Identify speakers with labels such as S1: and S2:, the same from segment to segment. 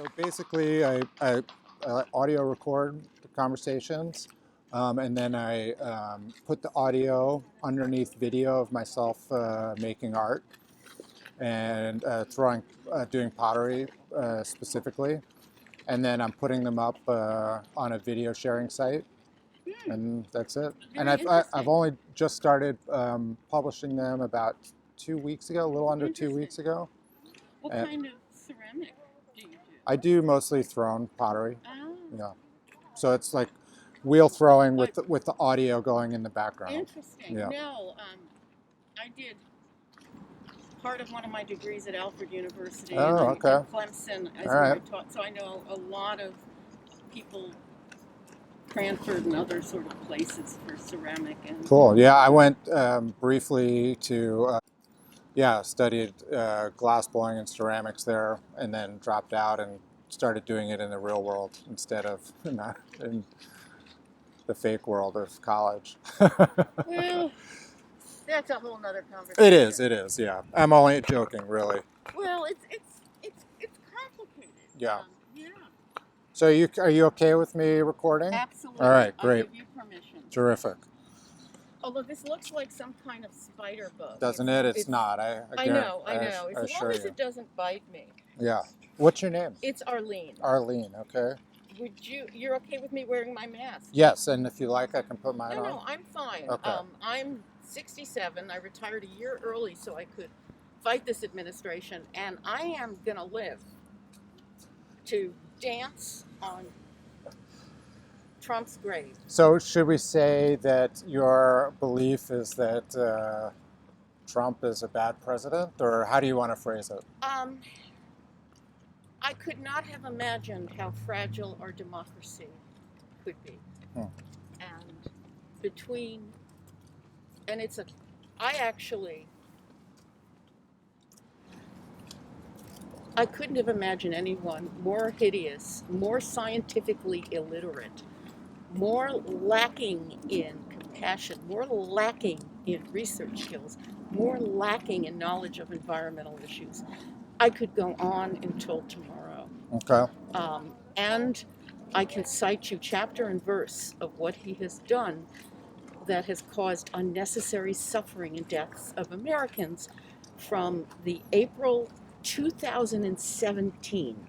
S1: So basically, I audio record the conversations, and then I put the audio underneath video of myself making art and doing pottery specifically, and then I'm putting them up on a video sharing site, and that's it. And I've only just started publishing them about 2 weeks ago, a little under 2 weeks ago.
S2: What kind of ceramic do you do?
S1: I do mostly thrown pottery.
S2: Oh.
S1: Yeah. So it's like wheel throwing with the audio going in the background.
S2: Interesting.
S1: Yeah.
S2: No, I did part of one of my degrees at Alfred University and
S1: okay.
S2: at Clemson as I taught. So I know a lot of people, Cranford and other sort of places for ceramic. And
S1: Cool. Yeah, I went briefly to studied glass blowing and ceramics there, and then dropped out and started doing it in the real world instead of not in the fake world of college.
S2: Well, that's a whole nother conversation.
S1: It is, yeah. I'm only joking, really.
S2: Well, it's complicated.
S1: Yeah.
S2: Yeah.
S1: So are you okay with me recording?
S2: Absolutely.
S1: All right, great.
S2: I'll give you permission.
S1: Terrific.
S2: Although this looks like some kind of spider bug.
S1: Doesn't it? It's not. I
S2: know.
S1: I
S2: As long as it doesn't bite me.
S1: Yeah. What's your name?
S2: It's Arlene.
S1: Arlene, okay.
S2: You're okay with me wearing my mask?
S1: Yes, and if you like, I can put mine on.
S2: No, I'm fine.
S1: Okay.
S2: I'm 67. I retired a year early so I could fight this administration, and I am going to live to dance on Trump's grave.
S1: So should we say that your belief is that Trump is a bad president, or how do you want to phrase it?
S2: I could not have imagined how fragile our democracy could be. I couldn't have imagined anyone more hideous, more scientifically illiterate, more lacking in compassion, more lacking in research skills, more lacking in knowledge of environmental issues. I could go on until tomorrow.
S1: Okay.
S2: And I can cite you chapter and verse of what he has done that has caused unnecessary suffering and deaths of Americans from the April 2017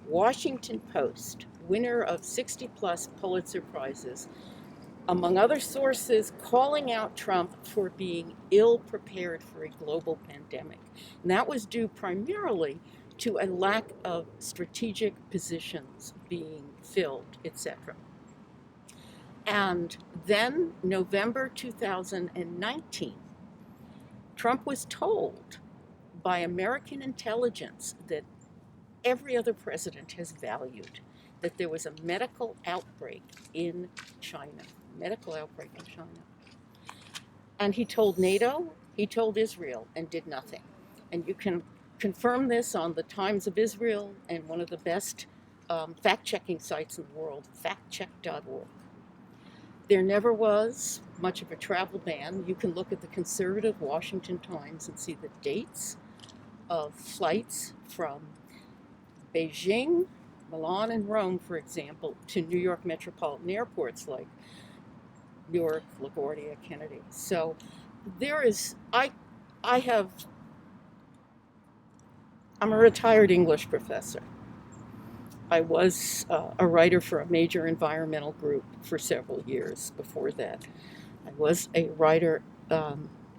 S2: Washington Post, winner of 60-plus Pulitzer Prizes, among other sources, calling out Trump for being ill-prepared for a global pandemic. And that was due primarily to a lack of strategic positions being filled, etc. And then, November 2019, Trump was told by American intelligence that every other president has valued, that there was a medical outbreak in China. And he told NATO, he told Israel, and did nothing. And you can confirm this on the Times of Israel and one of the best fact-checking sites in the world, factcheck.org. There never was much of a travel ban. You can look at the conservative Washington Times and see the dates of flights from Beijing, Milan, and Rome, for example, to New York metropolitan airports like Newark, LaGuardia, Kennedy. So there is, I'm a retired English professor. I was a writer for a major environmental group for several years before that. I was a writer,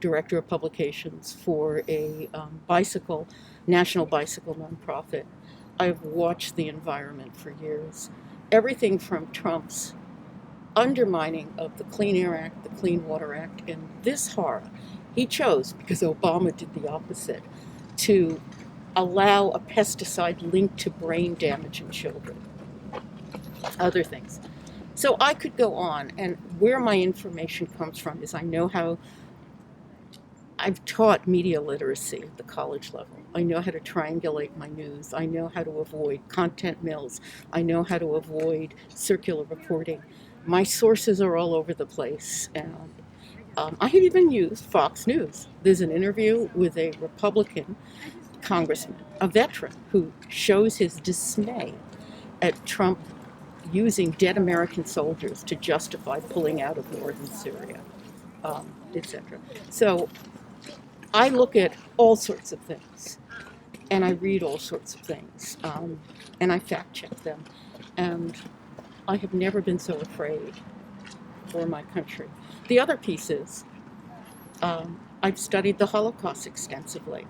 S2: director of publications for a national bicycle nonprofit. I've watched the environment for years. Everything from Trump's undermining of the Clean Air Act, the Clean Water Act, and this horror. He chose, because Obama did the opposite, to allow a pesticide linked to brain damage in children. Other things. So I could go on, and where my information comes from is I've taught media literacy at the college level. I know how to triangulate my news. I know how to avoid content mills. I know how to avoid circular reporting. My sources are all over the place. And I have even used Fox News. There's an interview with a Republican congressman, a veteran, who shows his dismay at Trump using dead American soldiers to justify pulling out of northern Syria, etc. So I look at all sorts of things, and I read all sorts of things, and I fact check them, and I have never been so afraid for my country. The other piece is, I've studied the Holocaust extensively.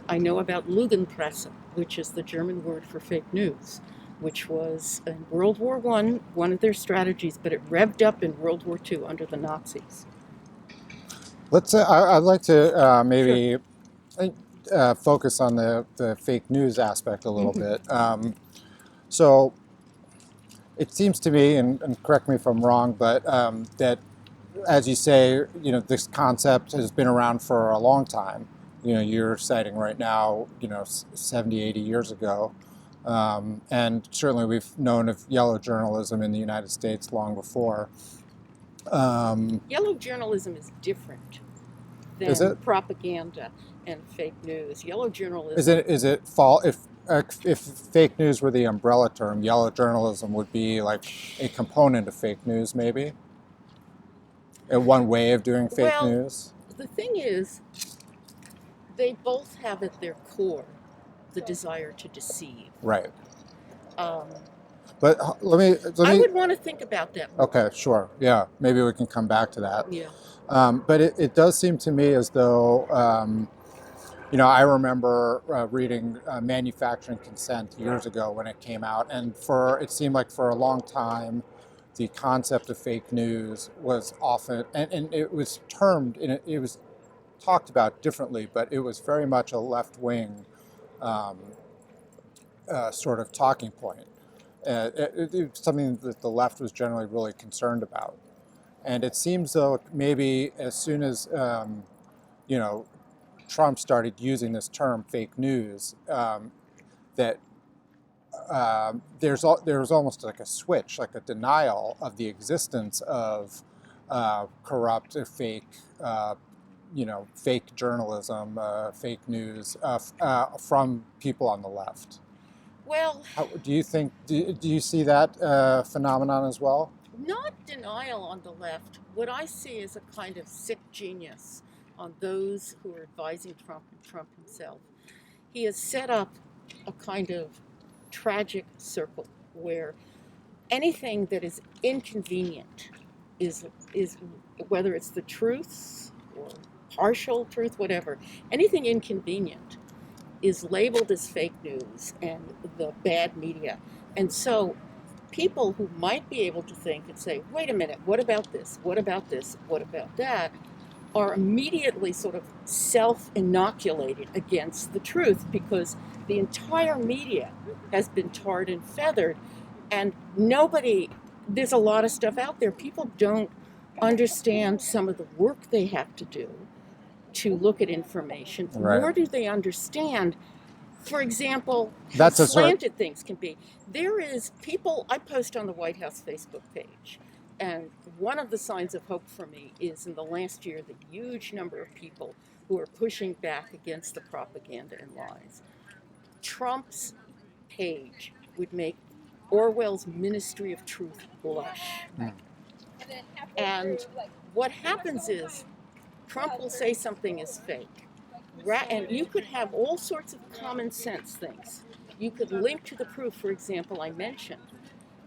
S2: I know about Lügenpresse, which is the German word for fake news, which was in World War I, one of their strategies, but it revved up in World War II under the Nazis.
S1: I'd like to maybe
S2: Sure.
S1: focus on the fake news aspect a little
S2: Mm-hmm.
S1: bit. So it seems to me, and correct me if I'm wrong, but that, as you say, this concept has been around for a long time. You're citing right now, 70, 80 years ago. And certainly we've known of yellow journalism in the United States long before.
S2: Yellow journalism is different
S1: Is
S2: than
S1: it?
S2: propaganda and fake news. Yellow journalism.
S1: Is it fall if fake news were the umbrella term, yellow journalism would be like a component of fake news, maybe? One way of doing fake
S2: Well,
S1: news?
S2: the thing is, they both have at their core the desire to deceive.
S1: Right.
S2: Um,
S1: But
S2: I would want to think about that more.
S1: Okay, sure. Yeah, maybe we can come back to that.
S2: Yeah.
S1: But it does seem to me as though, I remember reading Manufacturing Consent years ago when it came out, and it seemed like for a long time, the concept of fake news was often, and it was termed, it was talked about differently, but it was very much a left-wing um, sort of talking point. It was something that the left was generally really concerned about. And it seems though maybe as soon as Trump started using this term "fake news," that there was almost like a switch, like a denial of the existence of corrupt, fake, fake journalism, fake news from people on the left.
S2: Well,
S1: Do you think? Do you see that phenomenon as well?
S2: not denial on the left. What I see is a kind of sick genius on those who are advising Trump and Trump himself. He has set up a kind of tragic circle where anything that is inconvenient is whether it's the truth or partial truth, whatever, anything inconvenient is labeled as fake news and the bad media. And so people who might be able to think and say, wait a minute, what about this? What about this? What about that? Are immediately sort of self-inoculated against the truth because the entire media has been tarred and feathered, and there's a lot of stuff out there. People don't understand some of the work they have to do to look at information,
S1: Right.
S2: nor do they understand, for example, how
S1: That's a sort of-
S2: slanted things can be. There is people, I post on the White House Facebook page, and one of the signs of hope for me is in the last year, the huge number of people who are pushing back against the propaganda and lies. Trump's page would make Orwell's Ministry of Truth blush. And what happens is Trump will say something is fake. And you could have all sorts of common sense things. You could link to the proof, for example, I mentioned,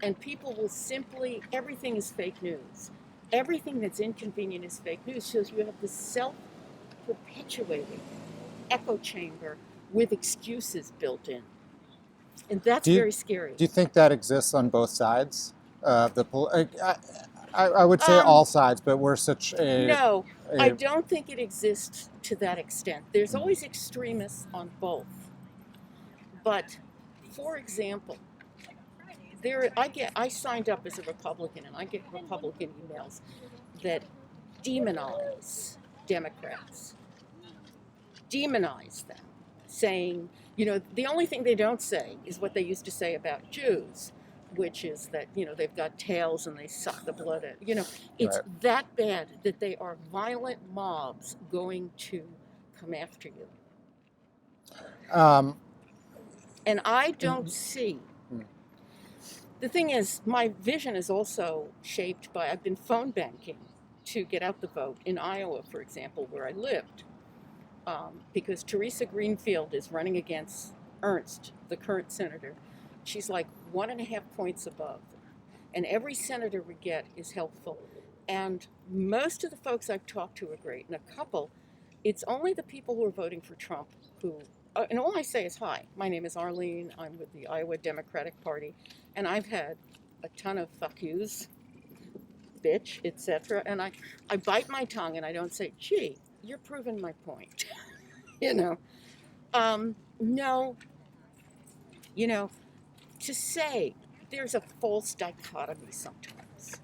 S2: and people will simply, everything is fake news. Everything that's inconvenient is fake news. So you have this self-perpetuating echo chamber with excuses built in. And that's very scary.
S1: Do you think that exists on both sides? I would say all sides, but we're such a...
S2: No, I don't think it exists to that extent. There's always extremists on both. But, for example, I signed up as a Republican, and I get Republican emails that demonize Democrats, demonize them, saying, the only thing they don't say is what they used to say about Jews, which is that, they've got tails and they suck the blood out. It's
S1: Right.
S2: that bad that they are violent mobs going to come after you.
S1: Um,
S2: And I don't see.
S1: Mm.
S2: The thing is, my vision is also shaped by, I've been phone banking to get out the vote in Iowa, for example, where I lived. Because Teresa Greenfield is running against Ernst, the current senator. She's like 1.5 points above. And every senator we get is helpful. And most of the folks I've talked to are great. And a couple, it's only the people who are voting for Trump who, and all I say is hi. My name is Arlene. I'm with the Iowa Democratic Party. And I've had a ton of fuck yous, bitch, etc. And I bite my tongue and I don't say, gee, you're proving my point. you know, no, to say there's a false dichotomy sometimes.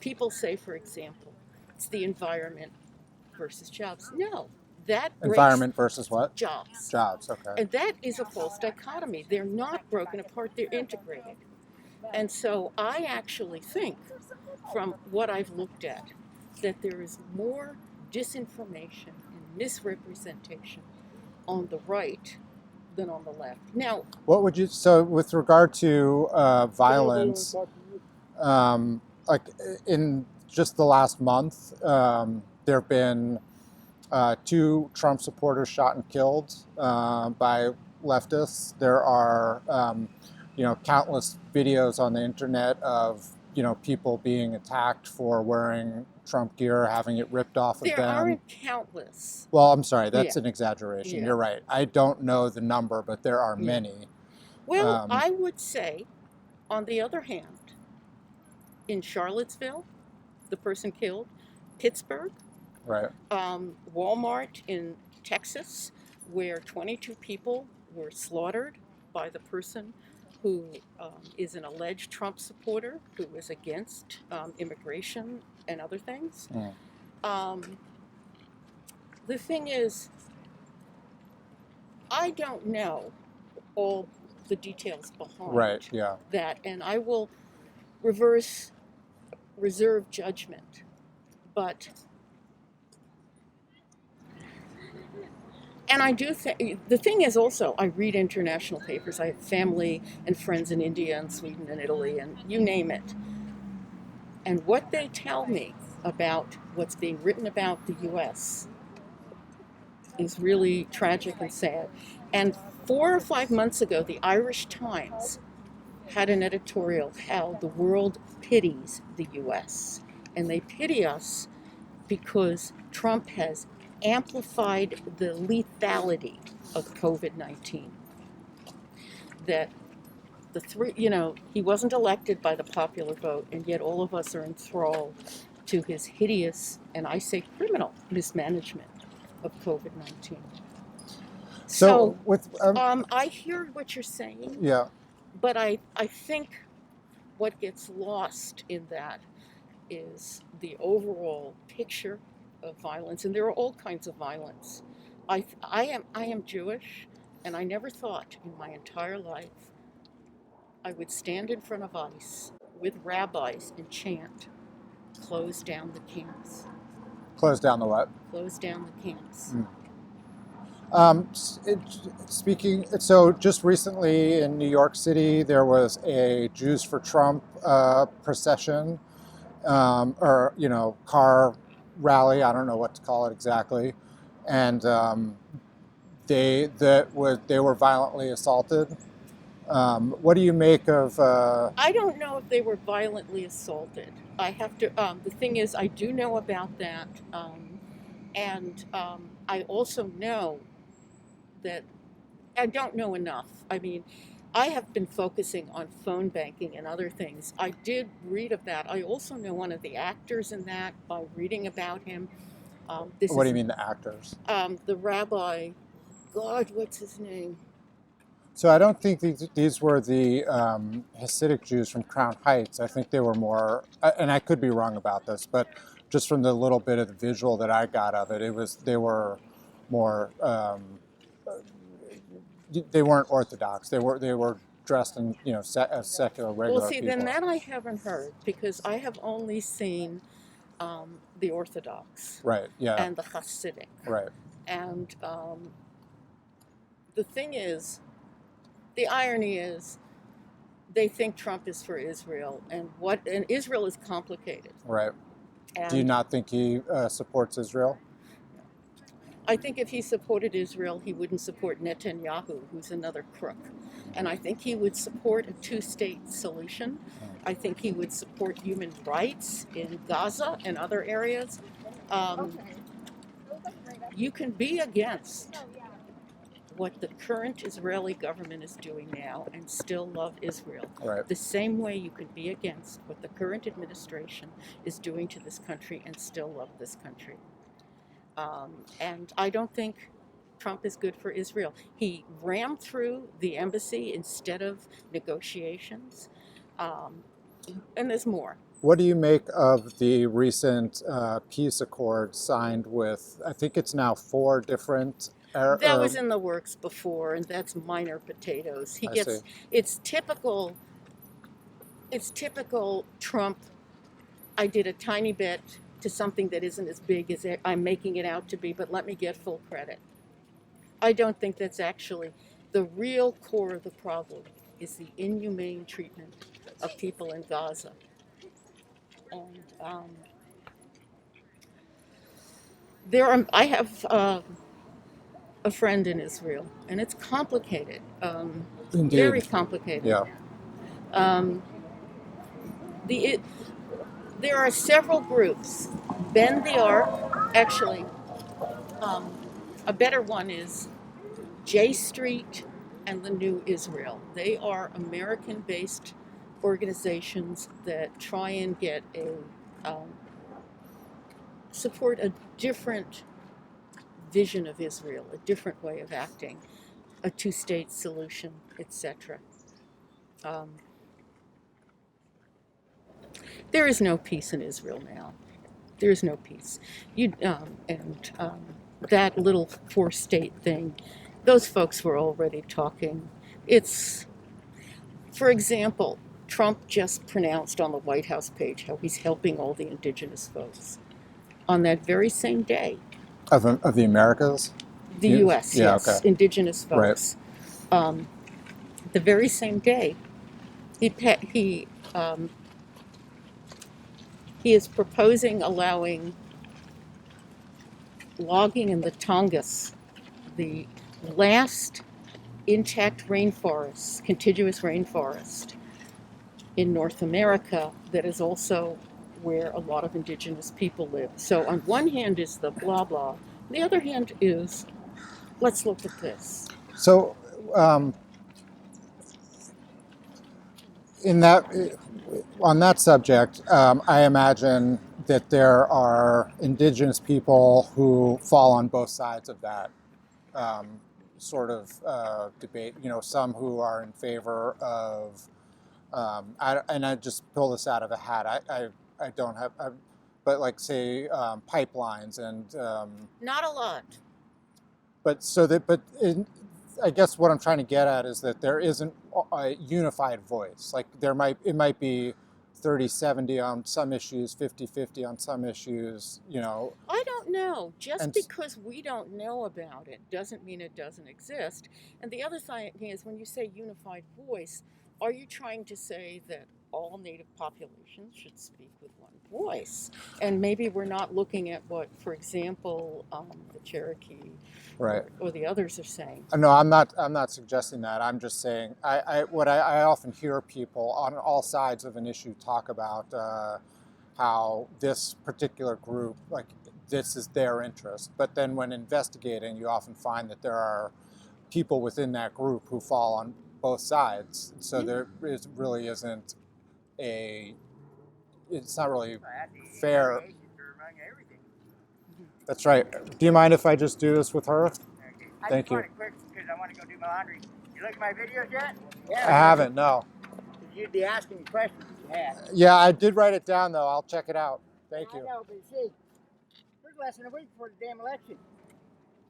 S2: People say, for example, it's the environment versus jobs. No, that breaks
S1: environment versus what?
S2: jobs.
S1: Jobs, okay.
S2: And that is a false dichotomy. They're not broken apart, they're integrated. And so I actually think, from what I've looked at, that there is more disinformation and misrepresentation on the right than on the left. Now,
S1: What would you, so with regard to violence, like in just the last month, there have been 2 Trump supporters shot and killed by leftists. There are, countless videos on the internet of, people being attacked for wearing Trump gear, having it ripped off of
S2: there
S1: them.
S2: aren't countless.
S1: Well, I'm sorry, that's
S2: Yeah.
S1: an exaggeration.
S2: Yeah.
S1: You're right. I don't know the number, but there are
S2: Yeah.
S1: many.
S2: Well, I would say, on the other hand, in Charlottesville, the person killed, Pittsburgh,
S1: Right.
S2: Walmart in Texas, where 22 people were slaughtered by the person who is an alleged Trump supporter who is against immigration and other things. The thing is, I don't know all the details behind
S1: Right, yeah.
S2: that, and I will reserve judgment. But and I do think the thing is also, I read international papers. I have family and friends in India and Sweden and Italy and you name it. And what they tell me about what's being written about the U.S. is really tragic and sad. And 4 or 5 months ago, the Irish Times had an editorial how the world pities the U.S. And they pity us because Trump has amplified the lethality of COVID-19. That he wasn't elected by the popular vote, and yet all of us are enthralled to his hideous, and I say criminal, mismanagement of COVID-19. So
S1: with
S2: I hear what you're saying.
S1: Yeah.
S2: But I think what gets lost in that is the overall picture of violence, and there are all kinds of violence. I am Jewish, and I never thought in my entire life I would stand in front of ICE with rabbis and chant, "Close down the camps."
S1: Close down the what?
S2: Close down the camps.
S1: So just recently in New York City, there was a Jews for Trump procession, or car rally. I don't know what to call it exactly, and they were violently assaulted. What do you make of?
S2: I don't know if they were violently assaulted. I have to. The thing is, I do know about that, and I also know that I don't know enough. I mean, I have been focusing on phone banking and other things. I did read of that. I also know one of the actors in that by reading about him.
S1: What do you mean, the actors?
S2: The rabbi. God, what's his name?
S1: So I don't think these were the Hasidic Jews from Crown Heights. I think they were more, and I could be wrong about this, but just from the little bit of the visual that I got of it, they were more. They weren't Orthodox. They were dressed in as secular regular
S2: Well, see,
S1: people.
S2: then that I haven't heard because I have only seen the Orthodox,
S1: Right. Yeah.
S2: and the Hasidic,
S1: Right.
S2: and the thing is, the irony is, they think Trump is for Israel, and Israel is complicated.
S1: Right.
S2: And
S1: Do you not think he supports Israel?
S2: I think if he supported Israel, he wouldn't support Netanyahu, who's another crook. And I think he would support a two-state solution. I think he would support human rights in Gaza and other areas. You can be against what the current Israeli government is doing now and still love Israel.
S1: Right.
S2: The same way you can be against what the current administration is doing to this country and still love this country. And I don't think Trump is good for Israel. He rammed through the embassy instead of negotiations. And there's more.
S1: What do you make of the recent peace accord signed with, I think it's now 4 different...
S2: That was in the works before, and that's minor potatoes. It's typical Trump. I did a tiny bit to something that isn't as big as I'm making it out to be, but let me get full credit. I don't think that's actually the real core of the problem is the inhumane treatment of people in Gaza. And I have a friend in Israel, and it's complicated,
S1: Indeed.
S2: Very complicated.
S1: Yeah.
S2: There are several groups. Bend the Arc, actually, a better one is J Street and the New Israel. They are American-based organizations that try and support a different vision of Israel, a different way of acting, a two-state solution, etc. There is no peace in Israel now. There is no peace. That little 4-state thing, those folks were already talking. For example, Trump just pronounced on the White House page how he's helping all the indigenous folks. On that very same day.
S1: Of the Americas?
S2: The U.S.,
S1: yeah,
S2: yes,
S1: okay.
S2: indigenous folks. Right. The very same day, he is proposing allowing logging in the Tongass, the last intact rainforest, contiguous rainforest in North America that is also where a lot of indigenous people live. So on one hand is the blah blah, on the other hand is, let's look at this.
S1: So on that subject, I imagine that there are indigenous people who fall on both sides of that sort of debate. You know, some who are in favor of, and I just pull this out of a hat. I don't have, but like say pipelines and
S2: not a lot.
S1: I guess what I'm trying to get at is that there isn't a unified voice. Like it might be 30-70 on some issues, 50-50 on some issues, you know.
S2: I don't know. Because we don't know about it doesn't mean it doesn't exist. And the other thing is, when you say unified voice, are you trying to say that all Native populations should speak with one voice? And maybe we're not looking at what, for example, the Cherokee
S1: right.
S2: or the others are saying.
S1: No, I'm not suggesting that. I'm just saying I often hear people on all sides of an issue talk about how this particular group, like this is their interest. But then when investigating, you often find that there are people within that group who fall on both sides. So there really isn't it's not really fair. That's right. Do you mind if I just do this with her? Thank you.
S3: I just want it quick because I want to go do my laundry. You look at my videos yet?
S1: Yeah, I haven't, no.
S3: You'd be asking me questions if you had.
S1: Yeah, I did write it down though. I'll check it out. Thank you.
S3: I know, but see, there's less than a week before the damn election.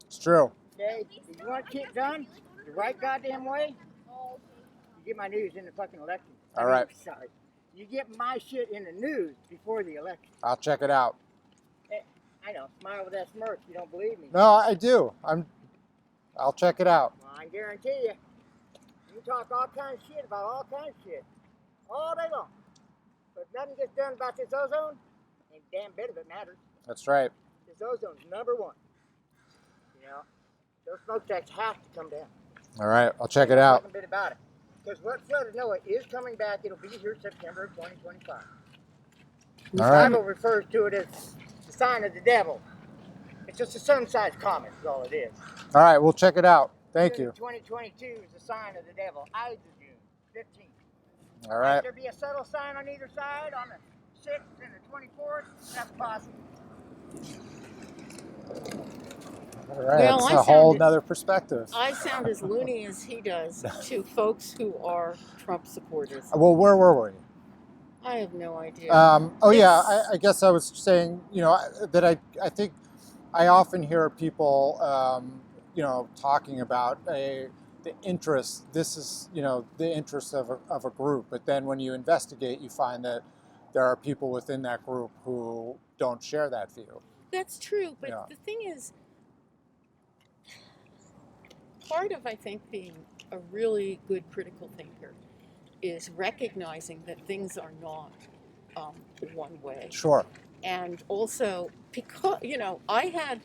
S1: It's true.
S3: Okay, if you want shit done the right goddamn way, you get my news in the fucking election.
S1: All right.
S3: Sorry. You get my shit in the news before the election.
S1: I'll check it out.
S3: I know, smile with that smirk. You don't believe me.
S1: No, I do. I'll check it out.
S3: Well, I guarantee you, you talk all kinds of shit about all kinds of shit all day long. But if nothing gets done about this ozone, ain't a damn bit of it matters.
S1: That's right.
S3: This ozone's number one. You know, those smokestacks have to come down.
S1: All right, I'll check it out.
S3: A bit about it. Because what flooded NOAA is coming back. It'll be here September of 2025. The
S1: All right.
S3: Bible refers to it as the sign of the devil. It's just a sun-sized comet is all it is.
S1: All right, we'll check it out. Thank you.
S3: 2022 is the sign of the devil. Ides of June, 15th.
S1: All right.
S3: Might there be a subtle sign on either side on the 6th and the 24th? That's possible.
S1: All right,
S2: Well,
S1: it's
S2: I
S1: a whole
S2: sounded-
S1: nother perspective.
S2: I sound as loony as he does to folks who are Trump supporters.
S1: Well, where were we?
S2: I have no idea.
S1: I guess I was saying, that I think I often hear people, talking about the interest. This is, the interest of a group. But then when you investigate, you find that there are people within that group who don't share that view.
S2: That's true, but
S1: Yeah.
S2: the thing is, part of, I think, being a really good critical thinker is recognizing that things are not one way.
S1: Sure.
S2: And also, because, I had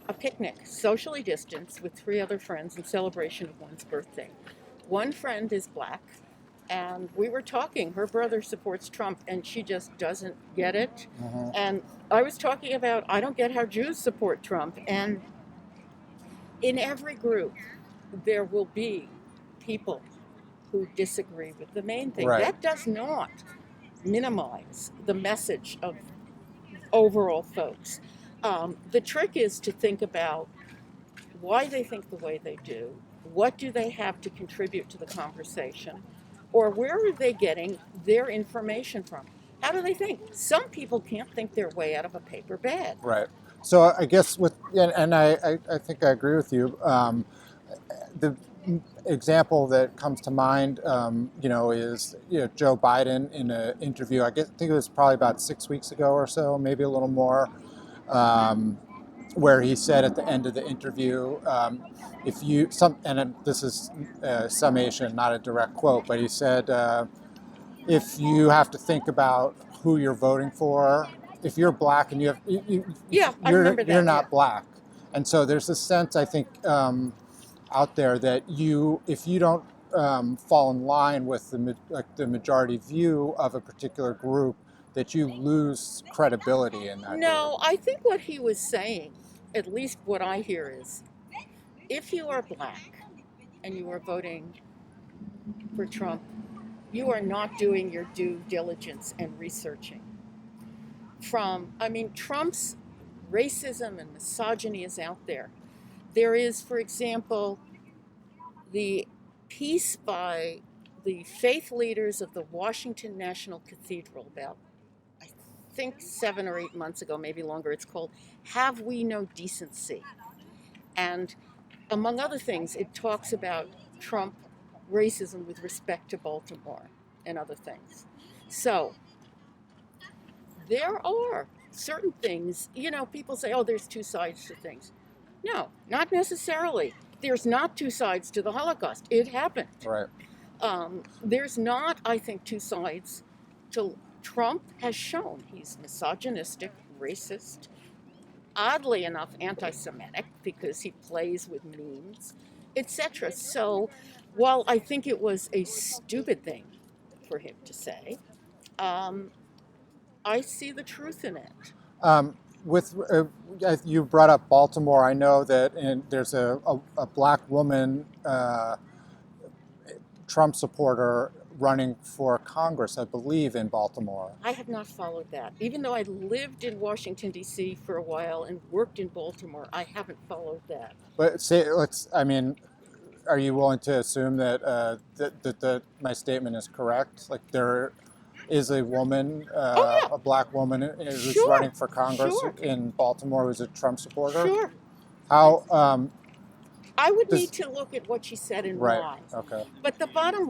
S2: a picnic, socially distanced, with 3 other friends in celebration of one's birthday. One friend is black, and we were talking. Her brother supports Trump, and she just doesn't get it.
S1: Mm-hmm.
S2: And I was talking about, I don't get how Jews support Trump. And in every group, there will be people who disagree with the main thing.
S1: Right.
S2: That does not minimize the message of overall folks. The trick is to think about why they think the way they do, what do they have to contribute to the conversation, or where are they getting their information from? How do they think? Some people can't think their way out of a paper bag.
S1: Right. So I guess I think I agree with you. The example that comes to mind, is Joe Biden in an interview. I think it was probably about 6 weeks ago or so, maybe a little more, where he said at the end of the interview, this is a summation, not a direct quote, but he said, if you have to think about who you're voting for, if you're black and
S2: I remember that,
S1: you're not black. And so there's a sense, I think, out there that if you don't fall in line with the majority view of a particular group, that you lose credibility in that
S2: No,
S1: group.
S2: I think what he was saying, at least what I hear, is if you are black and you are voting for Trump, you are not doing your due diligence and researching. Trump's racism and misogyny is out there. There is, for example, the piece by the faith leaders of the Washington National Cathedral about, I think, 7 or 8 months ago, maybe longer. It's called "Have We No Decency?" And among other things, it talks about Trump racism with respect to Baltimore and other things. So there are certain things, people say, oh, there's 2 sides to things. No, not necessarily. There's not 2 sides to the Holocaust. It happened.
S1: Right.
S2: There's not, I think, 2 sides to Trump has shown he's misogynistic, racist, oddly enough, anti-Semitic, because he plays with memes, etc. So while I think it was a stupid thing for him to say, I see the truth in it.
S1: You brought up Baltimore. I know that there's a black woman Trump supporter running for Congress, I believe, in Baltimore.
S2: I have not followed that. Even though I lived in Washington, D.C. for a while and worked in Baltimore, I haven't followed that.
S1: But are you willing to assume that that my statement is correct? Like there is a woman, a black woman who's
S2: Sure.
S1: running for Congress
S2: Sure.
S1: in Baltimore who's a Trump supporter?
S2: Sure.
S1: How?
S2: I would need to look at what she said and
S1: Right.
S2: why.
S1: Okay.
S2: But the bottom